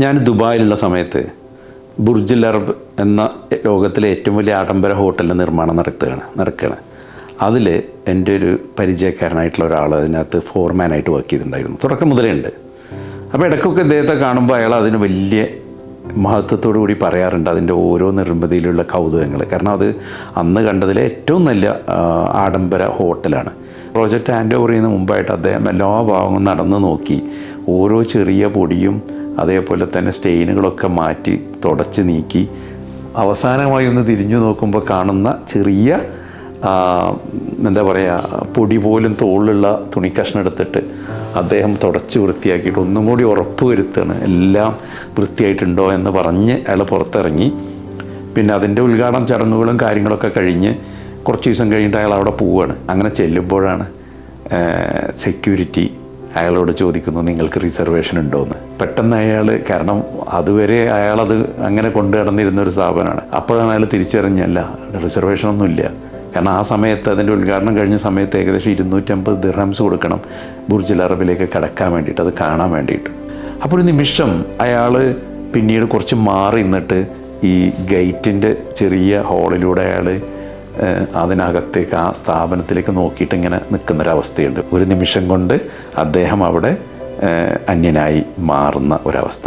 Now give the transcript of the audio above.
ഞാൻ ദുബായിലുള്ള സമയത്ത് ബുർജുൽ അറബ് എന്ന ലോകത്തിലെ ഏറ്റവും വലിയ ആഡംബര ഹോട്ടലിൻ്റെ നിർമ്മാണം നടക്കുകയാണ്. അതിൽ എൻ്റെ ഒരു പരിചയക്കാരനായിട്ടുള്ള ഒരാൾ അതിനകത്ത് ഫോർമാനായിട്ട് വർക്ക് ചെയ്തിട്ടുണ്ടായിരുന്നു. തുടക്കം മുതലേ ഉണ്ട്. അപ്പോൾ ഇടയ്ക്കൊക്കെ ഇദ്ദേഹത്തെ കാണുമ്പോൾ അയാൾ അതിന് വലിയ മഹത്വത്തോടു കൂടി പറയാറുണ്ട് അതിൻ്റെ ഓരോ നിർമ്മിതിയിലുള്ള കൗതുകങ്ങൾ. കാരണം അത് അന്ന് കണ്ടതിലെ ഏറ്റവും നല്ല ആഡംബര ഹോട്ടലാണ്. പ്രോജക്റ്റ് ഹാൻഡ് ഓവർ ചെയ്യുന്ന മുമ്പായിട്ട് അദ്ദേഹം എല്ലാ ഭാഗങ്ങളും നടന്ന് നോക്കി ഓരോ ചെറിയ പൊടിയും അതേപോലെ തന്നെ സ്റ്റെയിനുകളൊക്കെ മാറ്റി തുടച്ച് നീക്കി അവസാനമായി ഒന്ന് തിരിഞ്ഞു നോക്കുമ്പോൾ കാണുന്ന ചെറിയ എന്താ പറയുക പൊടി പോലും തോളിലുള്ള തുണിക്കഷ്ണം എടുത്തിട്ട് അദ്ദേഹം തുടച്ച് വൃത്തിയാക്കിയിട്ട് ഒന്നും കൂടി ഉറപ്പ് വരുത്തുകയാണ് എല്ലാം വൃത്തിയായിട്ടുണ്ടോ എന്ന് പറഞ്ഞ് അയാൾ പുറത്തിറങ്ങി. പിന്നെ അതിൻ്റെ ഉദ്ഘാടന ചടങ്ങുകളും കാര്യങ്ങളൊക്കെ കഴിഞ്ഞ് കുറച്ച് ദിവസം കഴിഞ്ഞിട്ട് അയാൾ അവിടെ പോവുകയാണ്. അങ്ങനെ ചെല്ലുമ്പോഴാണ് സെക്യൂരിറ്റി അയാളോട് ചോദിക്കുന്നു, നിങ്ങൾക്ക് റിസർവേഷൻ ഉണ്ടോ എന്ന്. പെട്ടെന്ന് അയാൾ, കാരണം അതുവരെ അയാളത് അങ്ങനെ കൊണ്ടു നടന്നിരുന്ന ഒരു സ്ഥാപനമാണ്, അപ്പോഴാണ് അയാൾ തിരിച്ചറിഞ്ഞല്ല റിസർവേഷനൊന്നുമില്ല. കാരണം ആ സമയത്ത് അതിൻ്റെ ഉദ്ഘാടനം കഴിഞ്ഞ സമയത്ത് ഏകദേശം 250 ദിർഹംസ് കൊടുക്കണം ബുർജുൽ അറബിലേക്ക് കടക്കാൻ വേണ്ടിയിട്ട്, അത് കാണാൻ വേണ്ടിയിട്ട്. അപ്പോൾ ഒരു നിമിഷം അയാൾ പിന്നീട് കുറച്ച് മാറി നിന്നിട്ട് ഈ ഗേറ്റിൻ്റെ ചെറിയ ഹോളിലൂടെ അയാൾ അതിനകത്തേക്ക് ആ സ്ഥാപനത്തിലേക്ക് നോക്കിയിട്ട് ഇങ്ങനെ നിൽക്കുന്നൊരവസ്ഥയുണ്ട്. ഒരു നിമിഷം കൊണ്ട് അദ്ദേഹം അവിടെ അന്യനായി മാറുന്ന ഒരവസ്ഥ.